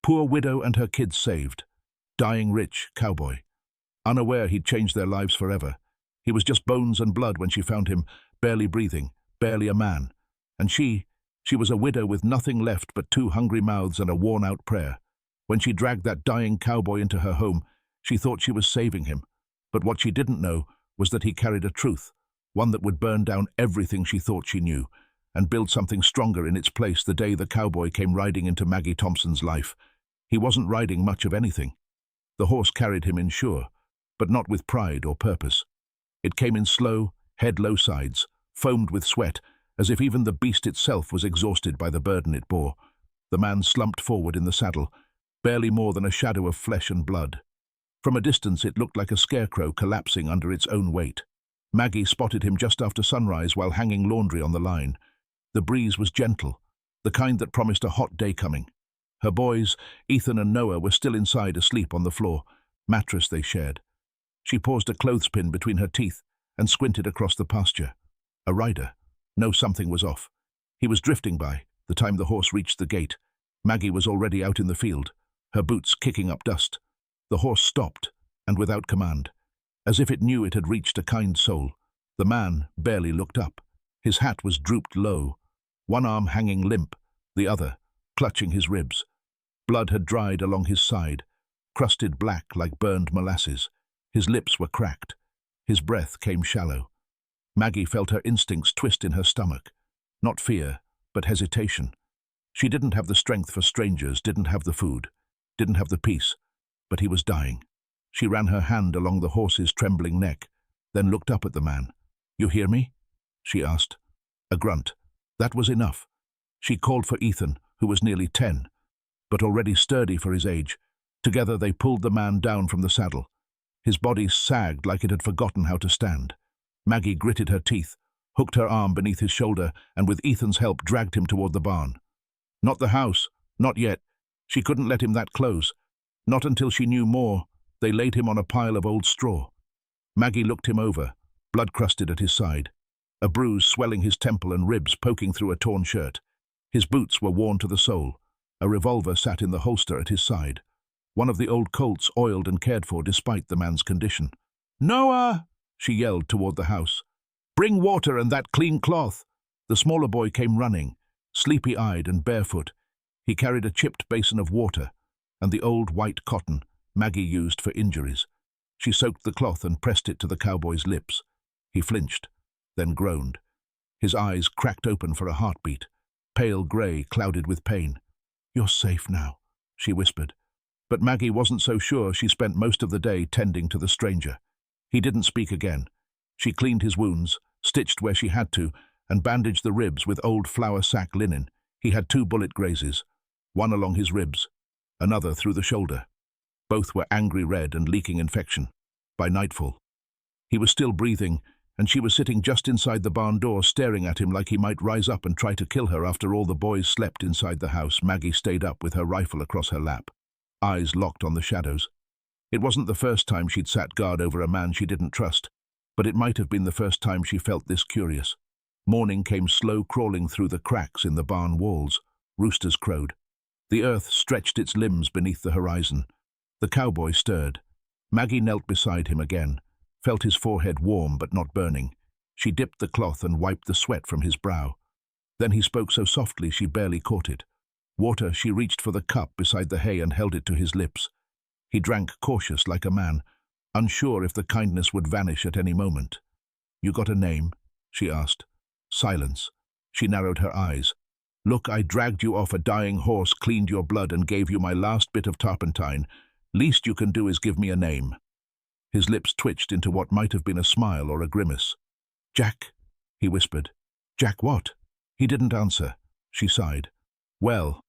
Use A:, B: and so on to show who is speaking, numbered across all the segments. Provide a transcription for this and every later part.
A: Poor widow and her kids saved. Dying rich, Cowboy. Unaware he'd changed their lives forever. He was just bones and blood when she found him, barely breathing, barely a man. And she was a widow with nothing left but 2 hungry mouths and a worn-out prayer. When she dragged that dying Cowboy into her home, she thought she was saving him. But what she didn't know was that he carried a truth, one that would burn down everything she thought she knew, and build something stronger in its place the day the Cowboy came riding into Maggie Thompson's life. He wasn't riding much of anything. The horse carried him in sure, but not with pride or purpose. It came in slow, head-low sides, foamed with sweat, as if even the beast itself was exhausted by the burden it bore. The man slumped forward in the saddle, barely more than a shadow of flesh and blood. From a distance it looked like a scarecrow collapsing under its own weight. Maggie spotted him just after sunrise while hanging laundry on the line. The breeze was gentle, the kind that promised a hot day coming. Her boys, Ethan and Noah, were still inside asleep on the floor, mattress they shared. She paused a clothespin between her teeth and squinted across the pasture. A rider. No, something was off. He was drifting by, the time the horse reached the gate. Maggie was already out in the field, her boots kicking up dust. The horse stopped, and without command. As if it knew it had reached a kind soul. The man barely looked up. His hat was drooped low, one arm hanging limp, the other clutching his ribs. Blood had dried along his side, crusted black like burned molasses. His lips were cracked. His breath came shallow. Maggie felt her instincts twist in her stomach. Not fear, but hesitation. She didn't have the strength for strangers, didn't have the food, didn't have the peace, but he was dying. She ran her hand along the horse's trembling neck, then looked up at the man. "You hear me?" she asked. A grunt. That was enough. She called for Ethan, who was nearly 10, but already sturdy for his age. Together they pulled the man down from the saddle. His body sagged like it had forgotten how to stand. Maggie gritted her teeth, hooked her arm beneath his shoulder, and with Ethan's help dragged him toward the barn. Not the house, not yet. She couldn't let him that close. Not until she knew more. They laid him on a pile of old straw. Maggie looked him over, blood-crusted at his side, a bruise swelling his temple and ribs poking through a torn shirt. His boots were worn to the sole. A revolver sat in the holster at his side. One of the old Colts oiled and cared for despite the man's condition. "Noah!" she yelled toward the house. "Bring water and that clean cloth." The smaller boy came running, sleepy-eyed and barefoot. He carried a chipped basin of water and the old white cotton Maggie used for injuries. She soaked the cloth and pressed it to the Cowboy's lips. He flinched, then groaned. His eyes cracked open for a heartbeat, pale grey, clouded with pain. "You're safe now," she whispered. But Maggie wasn't so sure. She spent most of the day tending to the stranger. He didn't speak again. She cleaned his wounds, stitched where she had to, and bandaged the ribs with old flour sack linen. He had 2 bullet grazes, one along his ribs, another through the shoulder. Both were angry red and leaking infection. By nightfall, he was still breathing, and she was sitting just inside the barn door staring at him like he might rise up and try to kill her. After all the boys slept inside the house, Maggie stayed up with her rifle across her lap, eyes locked on the shadows. It wasn't the first time she'd sat guard over a man she didn't trust, but it might have been the first time she felt this curious. Morning came slow crawling through the cracks in the barn walls. Roosters crowed. The earth stretched its limbs beneath the horizon. The Cowboy stirred. Maggie knelt beside him again, felt his forehead warm but not burning. She dipped the cloth and wiped the sweat from his brow. Then he spoke so softly she barely caught it. Water. She reached for the cup beside the hay and held it to his lips. He drank cautious like a man, unsure if the kindness would vanish at any moment. "You got a name?" she asked. Silence. She narrowed her eyes. "Look, I dragged you off a dying horse, cleaned your blood, and gave you my last bit of turpentine. Least you can do is give me a name." His lips twitched into what might have been a smile or a grimace. "Jack," he whispered. "Jack what?" He didn't answer. She sighed. "Well,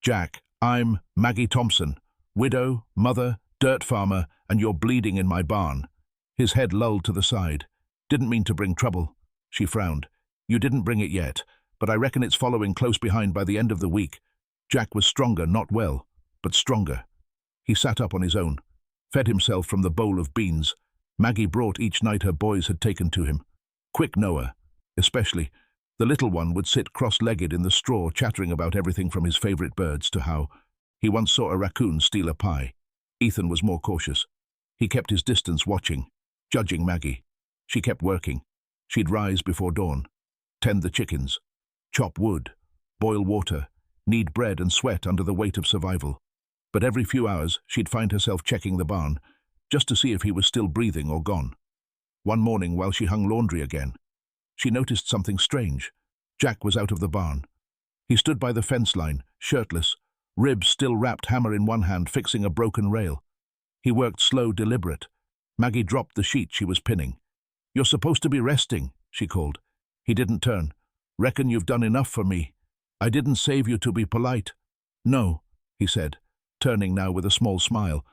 A: Jack, I'm Maggie Thompson, widow, mother, dirt farmer, and you're bleeding in my barn." His head lulled to the side. "Didn't mean to bring trouble." She frowned. "You didn't bring it yet, but I reckon it's following close behind by the end of the week." Jack was stronger, not well, but stronger. He sat up on his own, fed himself from the bowl of beans Maggie brought each night her boys had taken to him. Quick Noah, especially. The little one would sit cross-legged in the straw, chattering about everything from his favorite birds to how He once saw a raccoon steal a pie. Ethan was more cautious. He kept his distance watching, judging Maggie. She kept working. She'd rise before dawn, tend the chickens, chop wood, boil water, knead bread and sweat under the weight of survival. But every few hours she'd find herself checking the barn, just to see if he was still breathing or gone. One morning, while she hung laundry again, she noticed something strange. Jack was out of the barn. He stood by the fence line, shirtless, ribs still wrapped, hammer in one hand, fixing a broken rail. He worked slow, deliberate. Maggie dropped the sheet she was pinning. "You're supposed to be resting," she called. He didn't turn. "Reckon you've done enough for me. I didn't save you to be polite." "No," he said, turning now with a small smile.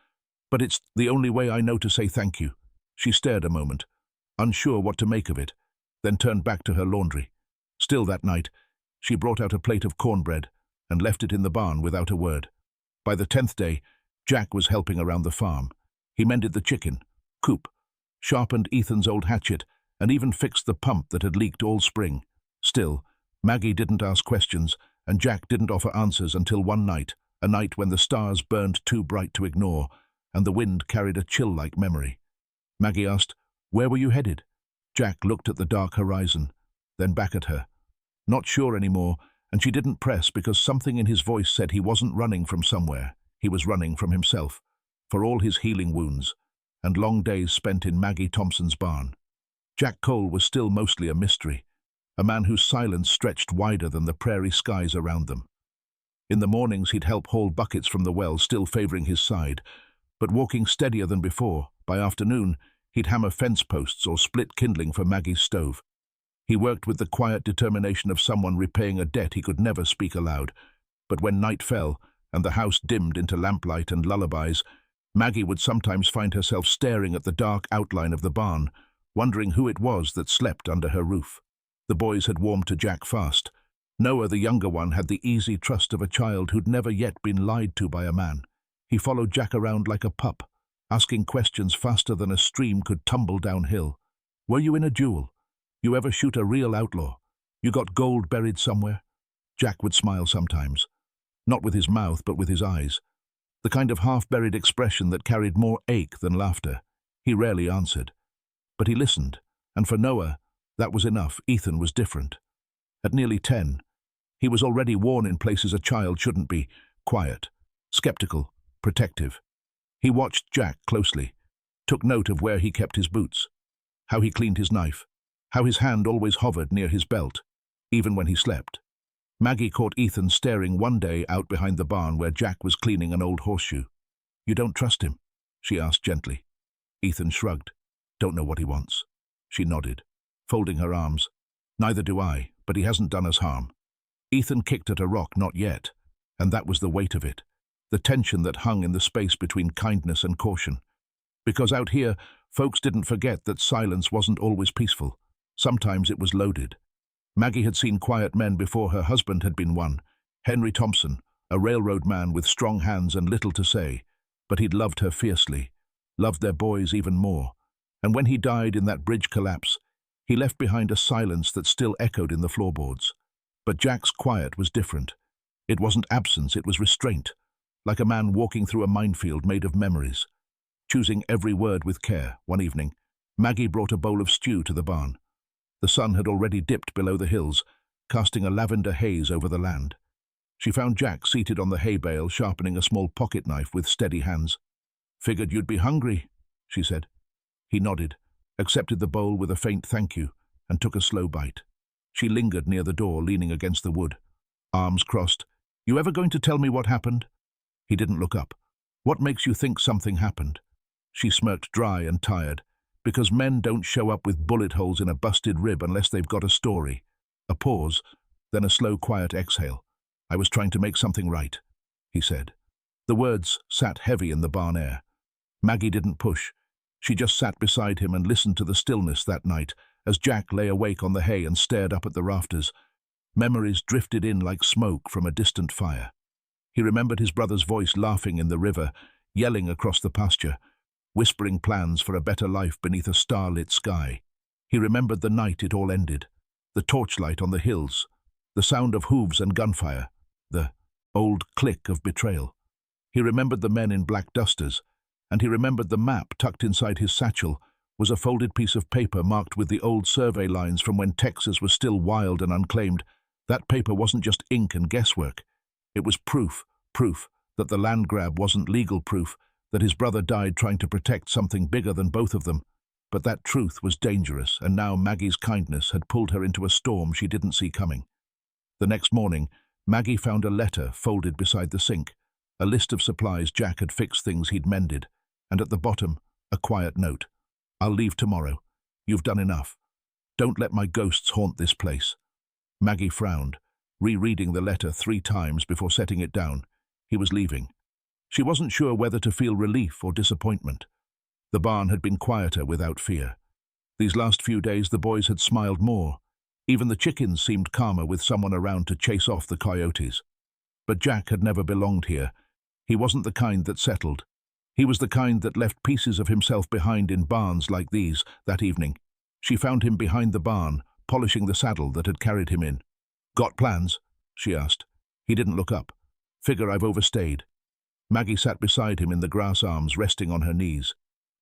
A: "But it's the only way I know to say thank you." She stared a moment, unsure what to make of it, then turned back to her laundry. Still that night, she brought out a plate of cornbread and left it in the barn without a word. By the 10th day, Jack was helping around the farm. He mended the chicken coop, sharpened Ethan's old hatchet, and even fixed the pump that had leaked all spring. Still, Maggie didn't ask questions, and Jack didn't offer answers until one night, a night when the stars burned too bright to ignore, and the wind carried a chill-like memory. Maggie asked, "Where were you headed?" Jack looked at the dark horizon, then back at her. Not sure anymore, and she didn't press because something in his voice said he wasn't running from somewhere. He was running from himself, for all his healing wounds, and long days spent in Maggie Thompson's barn. Jack Cole was still mostly a mystery, a man whose silence stretched wider than the prairie skies around them. In the mornings he'd help haul buckets from the well, still favoring his side, but walking steadier than before. By afternoon, he'd hammer fence posts or split kindling for Maggie's stove. He worked with the quiet determination of someone repaying a debt he could never speak aloud. But when night fell, and the house dimmed into lamplight and lullabies, Maggie would sometimes find herself staring at the dark outline of the barn, wondering who it was that slept under her roof. The boys had warmed to Jack fast. Noah, the younger one, had the easy trust of a child who'd never yet been lied to by a man. He followed Jack around like a pup, asking questions faster than a stream could tumble downhill. "Were you in a duel? You ever shoot a real outlaw? You got gold buried somewhere?" Jack would smile sometimes, not with his mouth but with his eyes, the kind of half-buried expression that carried more ache than laughter. He rarely answered, but he listened, and for Noah, that was enough. Ethan was different. At nearly 10, he was already worn in places a child shouldn't be: quiet, skeptical, protective. He watched Jack closely, took note of where he kept his boots, how he cleaned his knife, how his hand always hovered near his belt, even when he slept. Maggie caught Ethan staring one day out behind the barn where Jack was cleaning an old horseshoe. "You don't trust him?" she asked gently. Ethan shrugged. "Don't know what he wants." She nodded, folding her arms. "Neither do I, but he hasn't done us harm." Ethan kicked at a rock. Not yet, and that was the weight of it, the tension that hung in the space between kindness and caution. Because out here, folks didn't forget that silence wasn't always peaceful. Sometimes it was loaded. Maggie had seen quiet men before her husband had been one. Henry Thompson, a railroad man with strong hands and little to say, but he'd loved her fiercely, loved their boys even more. And when he died in that bridge collapse, he left behind a silence that still echoed in the floorboards. But Jack's quiet was different. It wasn't absence, it was restraint, like a man walking through a minefield made of memories. Choosing every word with care, one evening, Maggie brought a bowl of stew to the barn. The sun had already dipped below the hills, casting a lavender haze over the land. She found Jack seated on the hay bale, sharpening a small pocket knife with steady hands. "Figured you'd be hungry," she said. He nodded, accepted the bowl with a faint thank you, and took a slow bite. She lingered near the door, leaning against the wood, arms crossed. "You ever going to tell me what happened?" He didn't look up. "What makes you think something happened?" She smirked, dry and tired. "Because men don't show up with bullet holes in a busted rib unless they've got a story." A pause, then a slow, quiet exhale. "I was trying to make something right," he said. The words sat heavy in the barn air. Maggie didn't push. She just sat beside him and listened to the stillness that night as Jack lay awake on the hay and stared up at the rafters. Memories drifted in like smoke from a distant fire. He remembered his brother's voice laughing in the river, yelling across the pasture, whispering plans for a better life beneath a starlit sky. He remembered the night it all ended, the torchlight on the hills, the sound of hooves and gunfire, the old click of betrayal. He remembered the men in black dusters, and he remembered the map tucked inside his satchel was a folded piece of paper marked with the old survey lines from when Texas was still wild and unclaimed. That paper wasn't just ink and guesswork. It was proof that the land grab wasn't legal, proof that his brother died trying to protect something bigger than both of them. But that truth was dangerous, and now Maggie's kindness had pulled her into a storm she didn't see coming. The next morning, Maggie found a letter folded beside the sink, a list of supplies Jack had fixed, things he'd mended, and at the bottom, a quiet note. "I'll leave tomorrow. You've done enough. Don't let my ghosts haunt this place." Maggie frowned, rereading the letter 3 times before setting it down. He was leaving. She wasn't sure whether to feel relief or disappointment. The barn had been quieter without fear. These last few days the boys had smiled more. Even the chickens seemed calmer with someone around to chase off the coyotes. But Jack had never belonged here. He wasn't the kind that settled. He was the kind that left pieces of himself behind in barns like these. That evening, she found him behind the barn, polishing the saddle that had carried him in. "Got plans?" she asked. He didn't look up. "Figure I've overstayed." Maggie sat beside him in the grass arms, resting on her knees.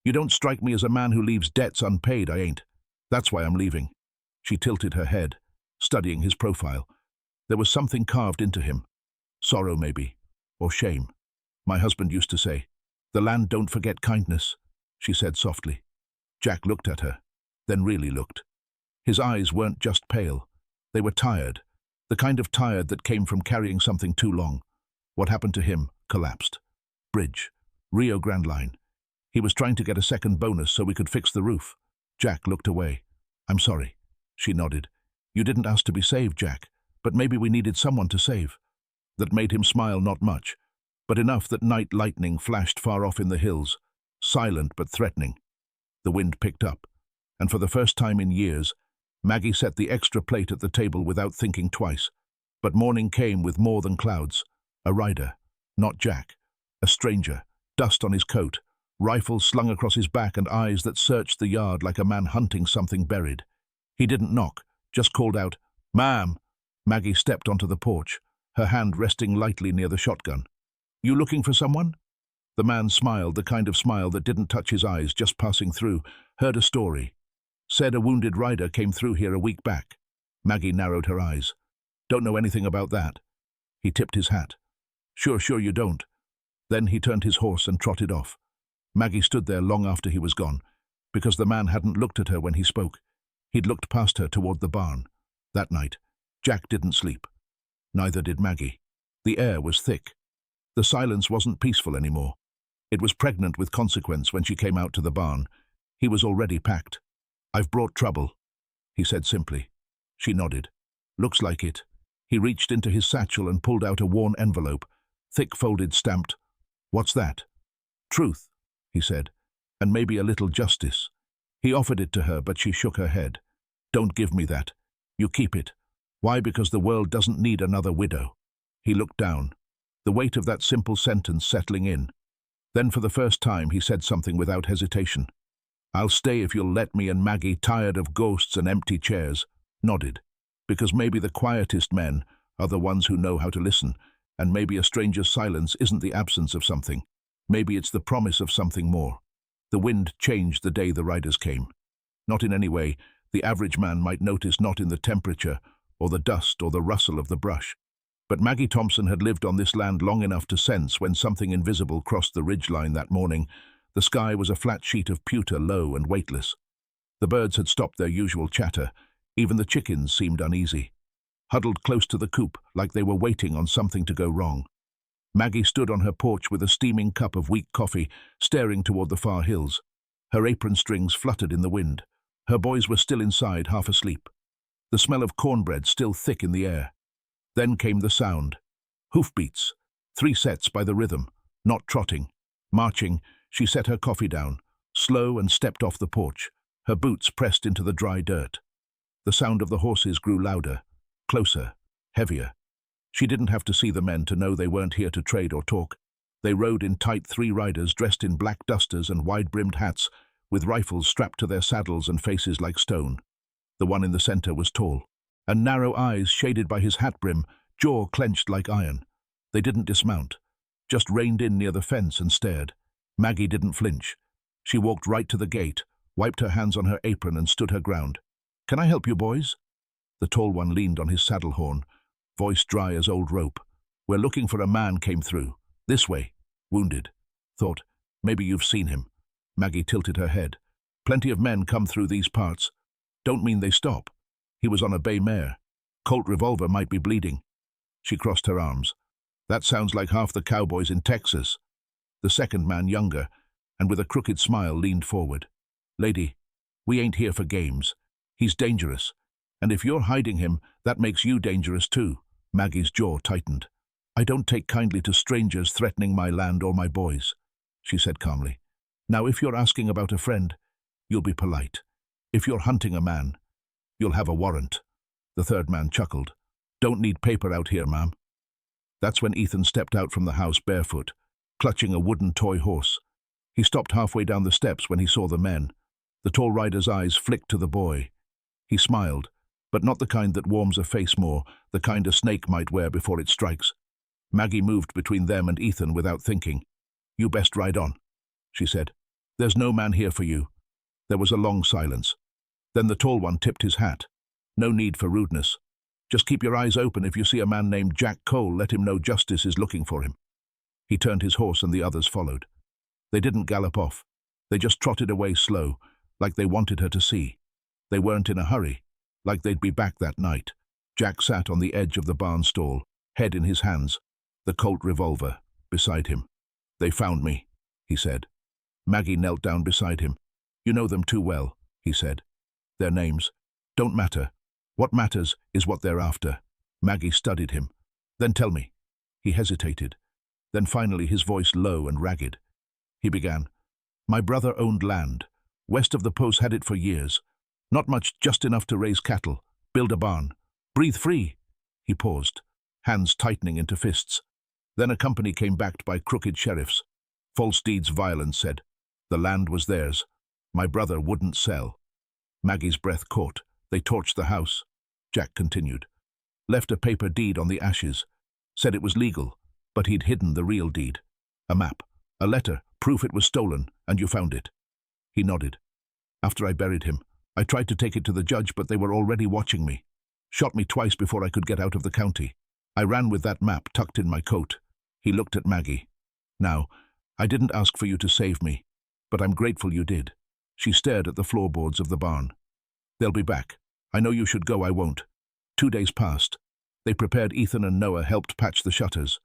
A: "You don't strike me as a man who leaves debts unpaid, I ain't. That's why I'm leaving." She tilted her head, studying his profile. There was something carved into him. Sorrow, maybe, or shame. "My husband used to say, 'The land don't forget kindness,'" she said softly. Jack looked at her, then really looked. His eyes weren't just pale. They were tired, the kind of tired that came from carrying something too long. What happened to him collapsed. Bridge. Rio Grande line. He was trying to get a second bonus so we could fix the roof. Jack looked away. "I'm sorry." She nodded. "You didn't ask to be saved, Jack, but maybe we needed someone to save." That made him smile, not much, but enough that night lightning flashed far off in the hills, silent but threatening. The wind picked up, and for the first time in years, Maggie set the extra plate at the table without thinking twice. But morning came with more than clouds. A rider, not Jack, a stranger, dust on his coat, rifle slung across his back and eyes that searched the yard like a man hunting something buried. He didn't knock, just called out, "Ma'am." Maggie stepped onto the porch, her hand resting lightly near the shotgun. "You looking for someone?" The man smiled, the kind of smile that didn't touch his eyes, just passing through. "Heard a story. Said a wounded rider came through here a week back." Maggie narrowed her eyes. "Don't know anything about that." He tipped his hat. Sure you don't." Then he turned his horse and trotted off. Maggie stood there long after he was gone, because the man hadn't looked at her when he spoke. He'd looked past her toward the barn. That night, Jack didn't sleep. Neither did Maggie. The air was thick. The silence wasn't peaceful anymore. It was pregnant with consequence when she came out to the barn. He was already packed. "I've brought trouble," he said simply. She nodded. "Looks like it." He reached into his satchel and pulled out a worn envelope, thick folded, stamped. "What's that?" "Truth," he said, "and maybe a little justice." He offered it to her, but she shook her head. "Don't give me that. You keep it." "Why? Because the world doesn't need another widow." He looked down, the weight of that simple sentence settling in. Then for the first time he said something without hesitation. "I'll stay if you'll let me." And Maggie, tired of ghosts and empty chairs, nodded. Because maybe the quietest men are the ones who know how to listen, and maybe a stranger's silence isn't the absence of something. Maybe it's the promise of something more. The wind changed the day the riders came. Not in any way the average man might notice, not in the temperature, or the dust, or the rustle of the brush. But Maggie Thompson had lived on this land long enough to sense when something invisible crossed the ridgeline that morning. The sky was a flat sheet of pewter, low and weightless. The birds had stopped their usual chatter. Even the chickens seemed uneasy, huddled close to the coop like they were waiting on something to go wrong. Maggie stood on her porch with a steaming cup of weak coffee, staring toward the far hills. Her apron strings fluttered in the wind. Her boys were still inside, half asleep. The smell of cornbread still thick in the air. Then came the sound. Hoofbeats. 3 sets by the rhythm, not trotting. Marching, she set her coffee down, slow, and stepped off the porch, her boots pressed into the dry dirt. The sound of the horses grew louder, closer, heavier. She didn't have to see the men to know they weren't here to trade or talk. They rode in tight 3 riders dressed in black dusters and wide-brimmed hats, with rifles strapped to their saddles and faces like stone. The one in the center was tall, and narrow eyes shaded by his hat brim, jaw clenched like iron. They didn't dismount, just reined in near the fence and stared. Maggie didn't flinch. She walked right to the gate, wiped her hands on her apron and stood her ground. "Can I help you, boys?" The tall one leaned on his saddle horn, voice dry as old rope. "We're looking for a man came through. This way. Wounded." Thought, maybe you've seen him. Maggie tilted her head. "Plenty of men come through these parts. Don't mean they stop. He was on a bay mare. Colt revolver might be bleeding." She crossed her arms. "That sounds like half the cowboys in Texas." The second man, younger, and with a crooked smile, leaned forward. "Lady, we ain't here for games. He's dangerous. And if you're hiding him, that makes you dangerous too." Maggie's jaw tightened. "I don't take kindly to strangers threatening my land or my boys," she said calmly. "Now, if you're asking about a friend, you'll be polite. If you're hunting a man, you'll have a warrant." The third man chuckled. "Don't need paper out here, ma'am." That's when Ethan stepped out from the house barefoot, clutching a wooden toy horse. He stopped halfway down the steps when he saw the men. The tall rider's eyes flicked to the boy. He smiled, but not the kind that warms a face more, the kind a snake might wear before it strikes. Maggie moved between them and Ethan without thinking. "You best ride on," she said. "There's no man here for you." There was a long silence. Then the tall one tipped his hat. "No need for rudeness. Just keep your eyes open. If you see a man named Jack Cole, let him know justice is looking for him." He turned his horse and the others followed. They didn't gallop off. They just trotted away slow, like they wanted her to see. They weren't in a hurry, like they'd be back that night. Jack sat on the edge of the barn stall, head in his hands, the Colt revolver beside him. "They found me," he said. Maggie knelt down beside him. "You know them too well," he said. "Their names don't matter. What matters is what they're after." Maggie studied him. "Then tell me." He hesitated. Then finally his voice low and ragged. He began. "My brother owned land. West of the post had it for years. Not much, just enough to raise cattle, build a barn. Breathe free." He paused, hands tightening into fists. Then a company came backed by crooked sheriffs. False deeds violence said. The land was theirs. My brother wouldn't sell. Maggie's breath caught. They torched the house. Jack continued. Left a paper deed on the ashes. Said it was legal, but he'd hidden the real deed. A map, a letter, proof it was stolen, and you found it. He nodded. After I buried him, I tried to take it to the judge, but they were already watching me. Shot me twice before I could get out of the county. I ran with that map tucked in my coat. He looked at Maggie. Now, I didn't ask for you to save me, but I'm grateful you did. She stared at the floorboards of the barn. They'll be back. I know you should go, I won't. 2 days passed. They prepared. Ethan and Noah helped patch the shutters.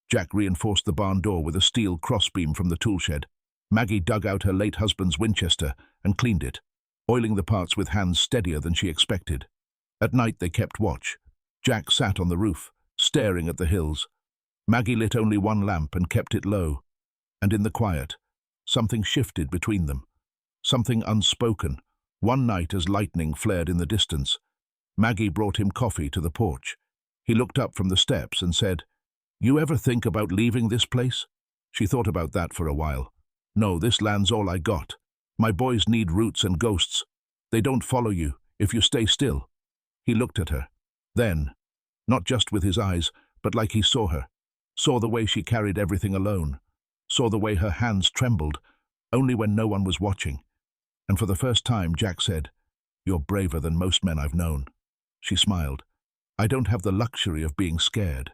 A: Jack reinforced the barn door with a steel crossbeam from the tool shed. Maggie dug out her late husband's Winchester and cleaned it, oiling the parts with hands steadier than she expected. At night they kept watch. Jack sat on the roof, staring at the hills. Maggie lit only one lamp and kept it low. And in the quiet, something shifted between them. Something unspoken. One night as lightning flared in the distance, Maggie brought him coffee to the porch. He looked up from the steps and said, "You ever think about leaving this place?" She thought about that for a while. "No, this land's all I got. My boys need roots and ghosts. They don't follow you if you stay still." He looked at her. Then, not just with his eyes, but like he saw her. Saw the way she carried everything alone. Saw the way her hands trembled, only when no one was watching. And for the first time, Jack said, "You're braver than most men I've known." She smiled. "I don't have the luxury of being scared."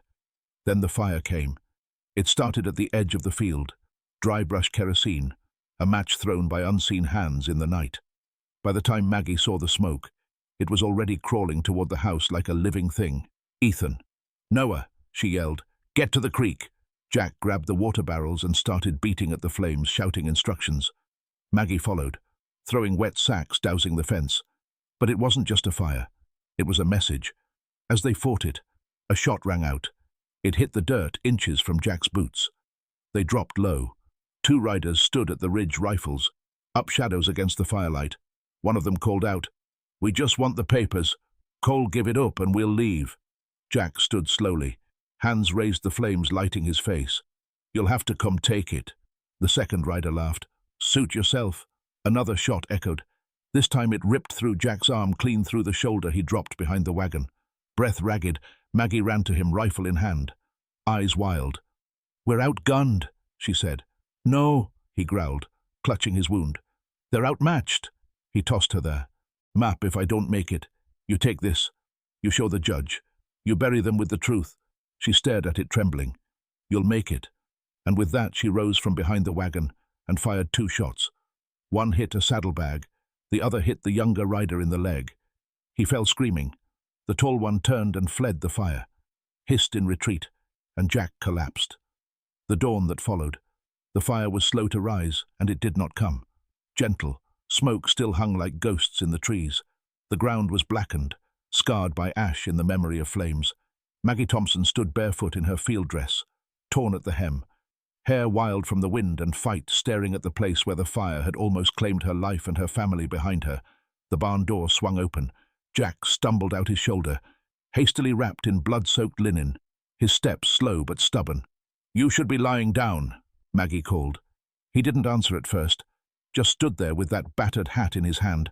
A: Then the fire came. It started at the edge of the field. Dry brush kerosene, a match thrown by unseen hands in the night. By the time Maggie saw the smoke, it was already crawling toward the house like a living thing. "Ethan." "Noah," she yelled, "get to the creek." Jack grabbed the water barrels and started beating at the flames, shouting instructions. Maggie followed, throwing wet sacks, dousing the fence. But it wasn't just a fire. It was a message. As they fought it, a shot rang out. It hit the dirt inches from Jack's boots. They dropped low. 2 riders stood at the ridge, rifles, up shadows against the firelight. One of them called out, "We just want the papers. Cole, give it up and we'll leave." Jack stood slowly. Hands raised, the flames lighting his face. "You'll have to come take it." The second rider laughed. "Suit yourself." Another shot echoed. This time it ripped through Jack's arm, clean through the shoulder. He dropped behind the wagon. Breath ragged, Maggie ran to him, rifle in hand. Eyes wild. We're outgunned, she said. No, he growled, clutching his wound. They're outmatched. He tossed her there. Map, if I don't make it. You take this. You show the judge. You bury them with the truth. She stared at it, trembling. You'll make it. And with that she rose from behind the wagon and fired 2 shots. One hit a saddlebag. The other hit the younger rider in the leg. He fell screaming. The tall one turned and fled the fire, hissed in retreat, and Jack collapsed. The dawn that followed. The fire was slow to rise, and it did not come. Gentle, smoke still hung like ghosts in the trees. The ground was blackened, scarred by ash in the memory of flames. Maggie Thompson stood barefoot in her field dress, torn at the hem, hair wild from the wind and fight, staring at the place where the fire had almost claimed her life and her family behind her. The barn door swung open. Jack stumbled out his shoulder, hastily wrapped in blood-soaked linen, his steps slow but stubborn. You should be lying down, Maggie called. He didn't answer at first, just stood there with that battered hat in his hand,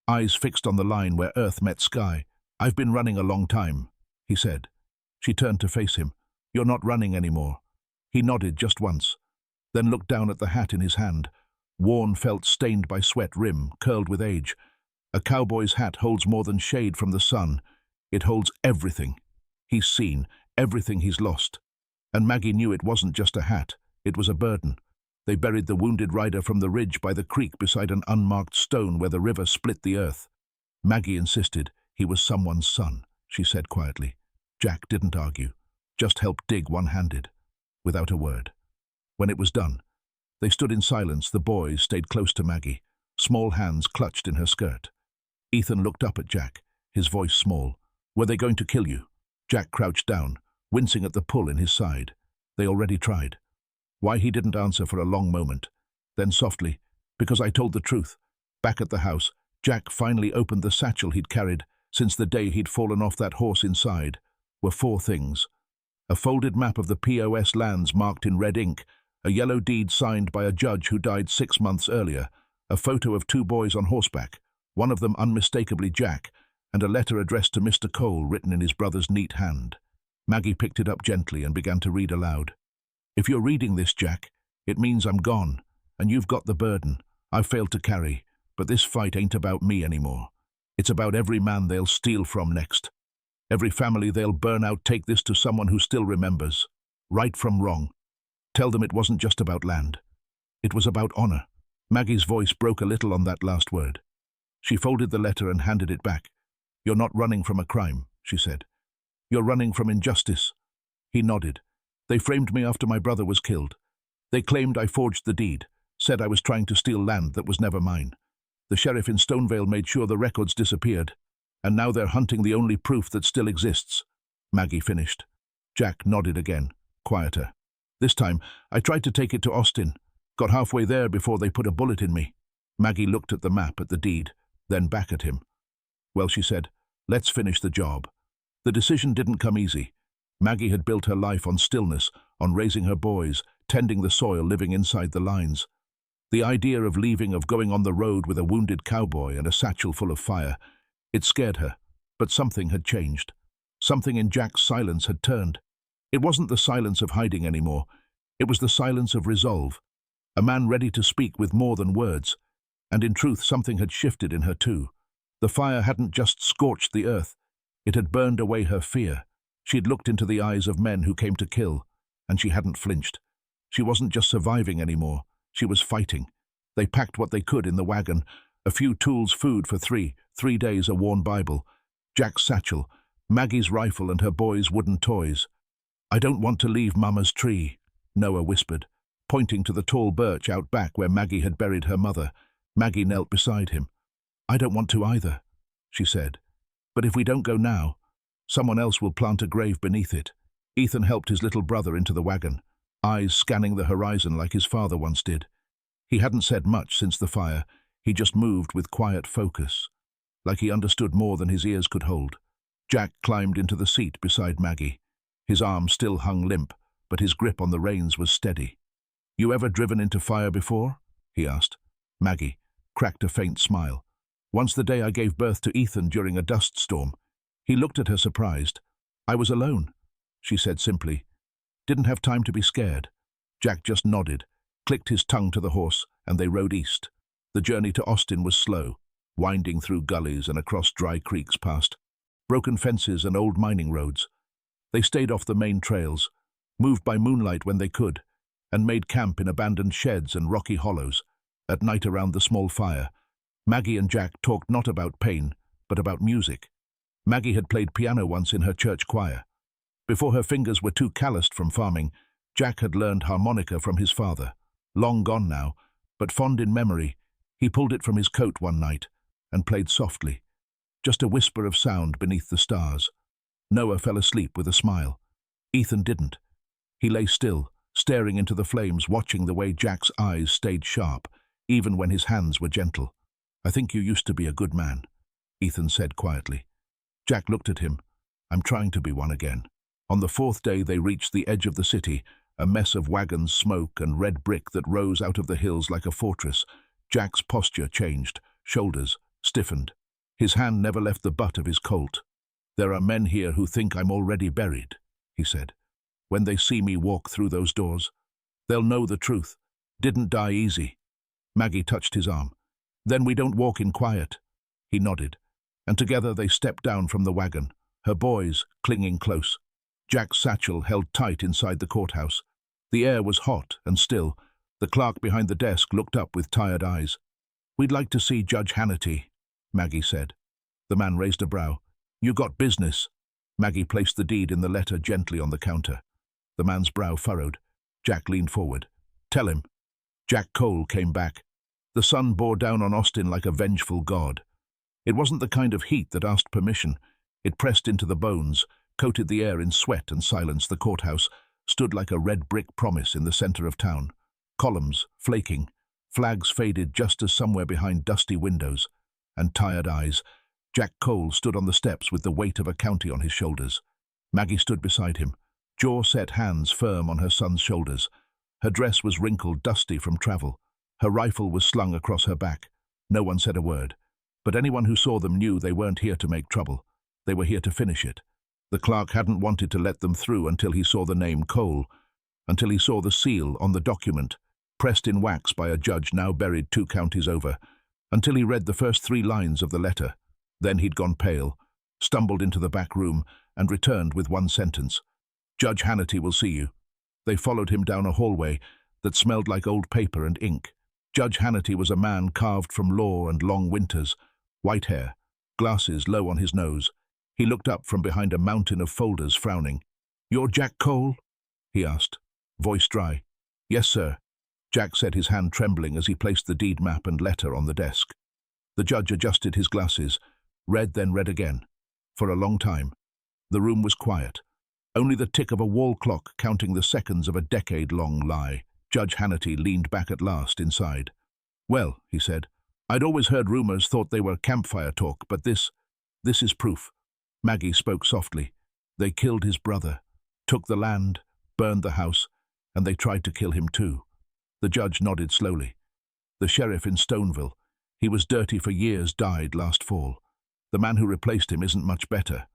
A: eyes fixed on the line where earth met sky. I've been running a long time, he said. She turned to face him. You're not running anymore. He nodded just once, then looked down at the hat in his hand, worn felt stained by sweat, rim curled with age. A cowboy's hat holds more than shade from the sun. It holds everything he's seen, everything he's lost. And Maggie knew it wasn't just a hat, it was a burden. They buried the wounded rider from the ridge by the creek beside an unmarked stone where the river split the earth. Maggie insisted he was someone's son, she said quietly. Jack didn't argue, just helped dig one-handed, without a word. When it was done, they stood in silence. The boys stayed close to Maggie, small hands clutched in her skirt. Ethan looked up at Jack, his voice small. Were they going to kill you? Jack crouched down, wincing at the pull in his side. They already tried. Why, he didn't answer for a long moment. Then softly, because I told the truth. Back at the house, Jack finally opened the satchel he'd carried since the day he'd fallen off that horse. Inside were 4 things. A folded map of the POS lands marked in red ink, a yellow deed signed by a judge who died 6 months earlier, a photo of 2 boys on horseback, one of them unmistakably Jack, and a letter addressed to Mr. Cole written in his brother's neat hand. Maggie picked it up gently and began to read aloud. If you're reading this, Jack, it means I'm gone, and you've got the burden I've failed to carry, but this fight ain't about me anymore. It's about every man they'll steal from next. Every family they'll burn out. Take this to someone who still remembers. Right from wrong. Tell them it wasn't just about land. It was about honor. Maggie's voice broke a little on that last word. She folded the letter and handed it back. You're not running from a crime, she said. You're running from injustice. He nodded. They framed me after my brother was killed. They claimed I forged the deed, said I was trying to steal land that was never mine. The sheriff in Stonevale made sure the records disappeared, and now they're hunting the only proof that still exists. Maggie finished. Jack nodded again, quieter. This time, I tried to take it to Austin. Got halfway there before they put a bullet in me. Maggie looked at the map, at the deed, then back at him. Well, she said, let's finish the job. The decision didn't come easy. Maggie had built her life on stillness, on raising her boys, tending the soil, living inside the lines. The idea of leaving, of going on the road with a wounded cowboy and a satchel full of fire, it scared her. But something had changed. Something in Jack's silence had turned. It wasn't the silence of hiding anymore. It was the silence of resolve. A man ready to speak with more than words. And in truth, something had shifted in her too. The fire hadn't just scorched the earth. It had burned away her fear. She'd looked into the eyes of men who came to kill, and she hadn't flinched. She wasn't just surviving anymore. She was fighting. They packed what they could in the wagon, a few tools, food for 3 days, a worn Bible, Jack's satchel, Maggie's rifle and her boys' wooden toys. I don't want to leave Mama's tree, Noah whispered, pointing to the tall birch out back where Maggie had buried her mother. Maggie knelt beside him. I don't want to either, she said. But if we don't go now, someone else will plant a grave beneath it. Ethan helped his little brother into the wagon, eyes scanning the horizon like his father once did. He hadn't said much since the fire. He just moved with quiet focus, like he understood more than his ears could hold. Jack climbed into the seat beside Maggie. His arm still hung limp, but his grip on the reins was steady. You ever driven into fire before? He asked. Maggie cracked a faint smile. Once, the day I gave birth to Ethan during a dust storm. He looked at her surprised. I was alone, she said simply. Didn't have time to be scared. Jack just nodded, clicked his tongue to the horse, and they rode east. The journey to Austin was slow, winding through gullies and across dry creeks past broken fences and old mining roads. They stayed off the main trails, moved by moonlight when they could, and made camp in abandoned sheds and rocky hollows. At night around the small fire, Maggie and Jack talked not about pain, but about music. Maggie had played piano once in her church choir. Before her fingers were too calloused from farming, Jack had learned harmonica from his father. Long gone now, but fond in memory, he pulled it from his coat one night and played softly, just a whisper of sound beneath the stars. Noah fell asleep with a smile. Ethan didn't. He lay still, staring into the flames, watching the way Jack's eyes stayed sharp, even when his hands were gentle. "I think you used to be a good man," Ethan said quietly. Jack looked at him. "I'm trying to be one again." On the fourth day they reached the edge of the city, a mess of wagons, smoke, and red brick that rose out of the hills like a fortress. Jack's posture changed, shoulders stiffened. His hand never left the butt of his Colt. "There are men here who think I'm already buried," he said. "When they see me walk through those doors, they'll know the truth. Didn't die easy." Maggie touched his arm. "Then we don't walk in quiet." He nodded, and together they stepped down from the wagon, her boys clinging close. Jack's satchel held tight inside the courthouse. The air was hot and still. The clerk behind the desk looked up with tired eyes. "We'd like to see Judge Hannity," Maggie said. The man raised a brow. "You got business?" Maggie placed the deed in the letter gently on the counter. The man's brow furrowed. Jack leaned forward. "Tell him." Jack Cole came back. The sun bore down on Austin like a vengeful god. It wasn't the kind of heat that asked permission. It pressed into the bones, coated the air in sweat and silence. The courthouse stood like a red brick promise in the center of town. Columns flaking, flags faded just as somewhere behind dusty windows and tired eyes. Jack Cole stood on the steps with the weight of a county on his shoulders. Maggie stood beside him, jaw-set hands firm on her son's shoulders. Her dress was wrinkled, dusty from travel. Her rifle was slung across her back. No one said a word, but anyone who saw them knew they weren't here to make trouble. They were here to finish it. The clerk hadn't wanted to let them through until he saw the name Cole, until he saw the seal on the document, pressed in wax by a judge now buried 2 counties over, until he read the first 3 lines of the letter. Then he'd gone pale, stumbled into the back room, and returned with one sentence. "Judge Hannity will see you." They followed him down a hallway that smelled like old paper and ink. Judge Hannity was a man carved from law and long winters, white hair, glasses low on his nose. He looked up from behind a mountain of folders, frowning. "You're Jack Cole?" he asked, voice dry. "Yes, sir," Jack said, his hand trembling as he placed the deed map and letter on the desk. The judge adjusted his glasses, read then read again. For a long time, the room was quiet. Only the tick of a wall clock counting the seconds of a decade-long lie. Judge Hannity leaned back at last inside. "Well," he said, "I'd always heard rumors, thought they were campfire talk, but this is proof." Maggie spoke softly. "They killed his brother, took the land, burned the house, and they tried to kill him too." The judge nodded slowly. "The sheriff in Stoneville, he was dirty for years, died last fall. The man who replaced him isn't much better.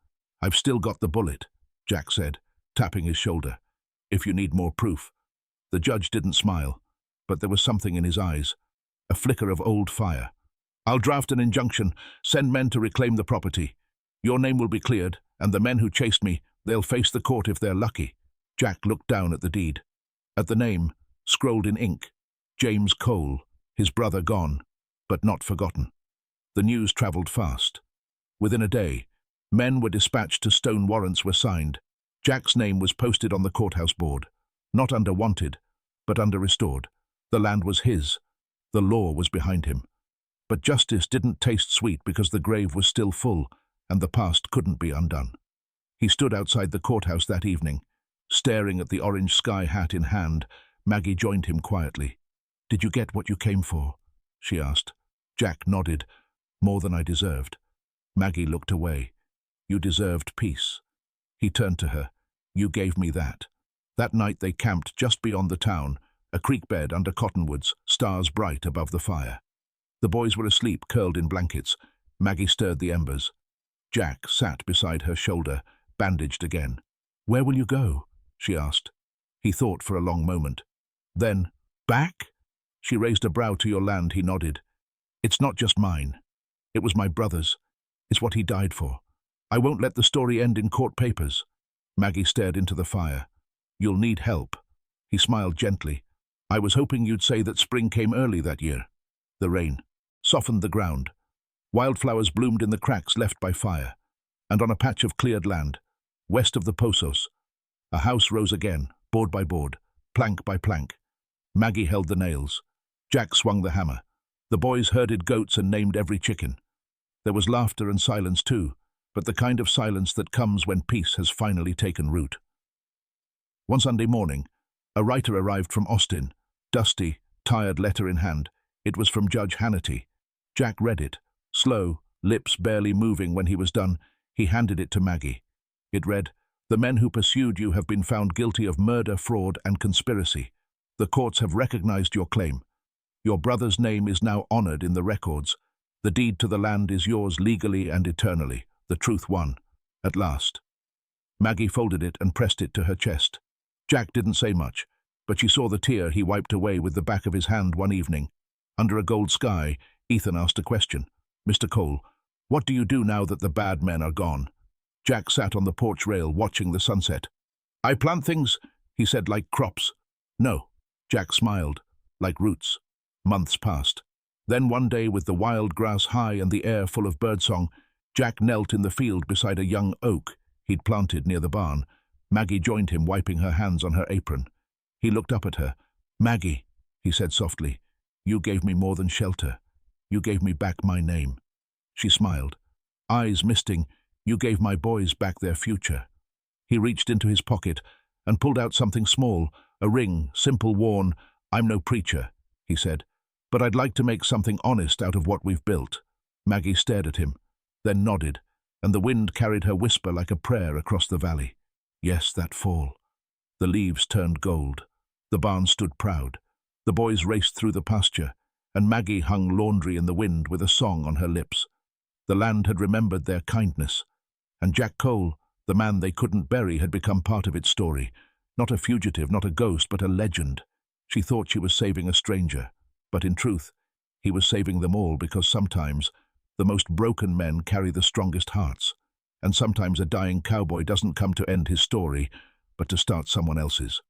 A: I've still got the bullet," Jack said, tapping his shoulder. "If you need more proof." The judge didn't smile, but there was something in his eyes, a flicker of old fire. "I'll draft an injunction, send men to reclaim the property. Your name will be cleared, and the men who chased me, they'll face the court if they're lucky." Jack looked down at the deed. At the name, scrolled in ink, James Cole, his brother gone, but not forgotten. The news traveled fast. Within a day, men were dispatched to Stone, warrants were signed. Jack's name was posted on the courthouse board, not under wanted, but under restored. The land was his. The law was behind him. But justice didn't taste sweet because the grave was still full, and the past couldn't be undone. He stood outside the courthouse that evening, staring at the orange sky, hat in hand. Maggie joined him quietly. "Did you get what you came for?" she asked. Jack nodded. "More than I deserved." Maggie looked away. "You deserved peace." He turned to her. "You gave me that." That night they camped just beyond the town, a creek bed under cottonwoods, stars bright above the fire. The boys were asleep, curled in blankets. Maggie stirred the embers. Jack sat beside her shoulder, bandaged again. "Where will you go?" she asked. He thought for a long moment. Then, back? She raised a brow to your land, he nodded. It's not just mine. It was my brother's. It's what he died for. I won't let the story end in court papers. Maggie stared into the fire. You'll need help. He smiled gently. I was hoping you'd say that spring came early that year. The rain softened the ground. Wildflowers bloomed in the cracks left by fire. And on a patch of cleared land, west of the Pozos, a house rose again, board by board, plank by plank. Maggie held the nails. Jack swung the hammer. The boys herded goats and named every chicken. There was laughter and silence too, but the kind of silence that comes when peace has finally taken root. One Sunday morning, a writer arrived from Austin, dusty, tired letter in hand. It was from Judge Hannity. Jack read it. Slow, lips barely moving when he was done, he handed it to Maggie. It read, "The men who pursued you have been found guilty of murder, fraud, and conspiracy. The courts have recognized your claim. Your brother's name is now honored in the records. The deed to the land is yours legally and eternally. The truth won. At last." Maggie folded it and pressed it to her chest. Jack didn't say much, but she saw the tear he wiped away with the back of his hand one evening. Under a gold sky, Ethan asked a question. "Mr. Cole, what do you do now that the bad men are gone?" Jack sat on the porch rail watching the sunset. "I plant things," he said, "like crops." "No," Jack smiled, "like roots." Months passed. Then one day, with the wild grass high and the air full of birdsong, Jack knelt in the field beside a young oak he'd planted near the barn. Maggie joined him, wiping her hands on her apron. He looked up at her. "Maggie," he said softly, "you gave me more than shelter. You gave me back my name." She smiled, eyes misting. "You gave my boys back their future." He reached into his pocket and pulled out something small, a ring, simple, worn. "I'm no preacher," he said, "but I'd like to make something honest out of what we've built." Maggie stared at him, then nodded, and the wind carried her whisper like a prayer across the valley. Yes, that fall. The leaves turned gold. The barn stood proud. The boys raced through the pasture, and Maggie hung laundry in the wind with a song on her lips. The land had remembered their kindness, and Jack Cole, the man they couldn't bury, had become part of its story. Not a fugitive, not a ghost, but a legend. She thought she was saving a stranger, but in truth, he was saving them all, because sometimes the most broken men carry the strongest hearts, and sometimes a dying cowboy doesn't come to end his story, but to start someone else's.